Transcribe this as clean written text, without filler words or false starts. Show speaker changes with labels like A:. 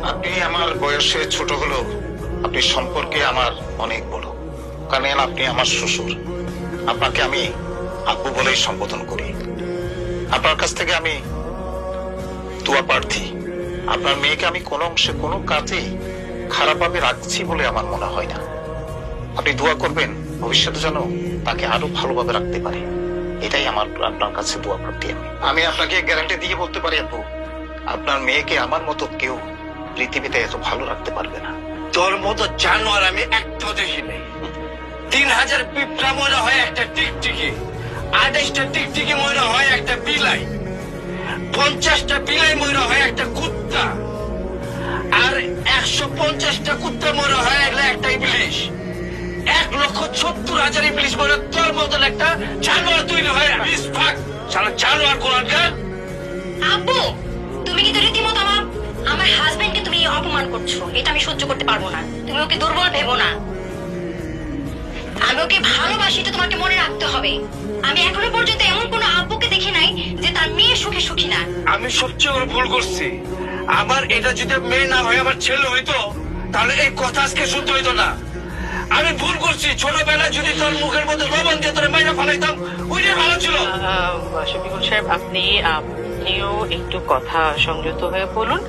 A: আপনি আমার বয়সে ছোট হলেও আপনি সম্পর্কে আমার অনেক বড়, কারণ আপনি আমার শ্বশুর। আপনাকে আমি আব্বু বলেই সম্বোধন করি। আপনার কাছ থেকে আমি দোয়া প্রার্থী। আপনার মেয়েকে আমি কোনো অংশে কোনো কাজেই খারাপভাবে রাখছি বলে আমার মনে হয় না। আপনি দোয়া করবেন ভবিষ্যতে যেন তাকে আরো ভালোভাবে রাখতে পারে, এটাই আমার আপনার কাছে দোয়া প্রার্থী। আমি আপনাকে গ্যারান্টি দিয়ে বলতে পারি আপু, আপনার মেয়েকে আমার মতো কেউ পৃথিবীতে এত ভালো রাখতে পারবে না।
B: তোর মতো জানোয়ার আমি একটা দেখি নাই। 3000 পিঁপড়া মনে হয় একটা টিকটিকি, 28টা টিকটিকি মনে হয় একটা বিলাই, 50টা বিলাই মনে হয় একটা কুত্তা, আর 150টা কুত্তা মনে হয় একটা ইবলিশ। 1,70,000 ইবলিশ মনে তোর মতন একটা জানোয়ার তৈরি হয়। সারা জানোয়ার কোনখানকার।
C: আব্বু, তুমি কিন্তু রীতিমতো আমার হাজবেন্ডকে তুমি অপমান করছো, এটা আমি সহ্য করতে পারবো না। তুমি ওকে দুর্বল ভেবো না, আমি ওকে ভালোবাসি, তো তোমাকে মনে রাখতে হবে। আমি এখনো পর্যন্ত এমন কোনো আব্বুকে দেখি নাই যে তার মেয়ে সুখে সুখী না।
B: আমি সবচেয়ে বড় ভুল করছি। আমার এটা যদি মেয়ে না হয় আমার ছেলে হইতো, তাহলে এই কথা আজকে শুনতে হইতো না। আমি ভুল করছি। ছোটবেলায় যদি তোর মুখের মধ্যে লবণ দিয়ে তোর মাইরা ফালাইতাম, ওইটাই ভালো ছিল।
D: শফিকুল সাহেব, আপনিও একটু কথা সংযত হয়ে বলুন।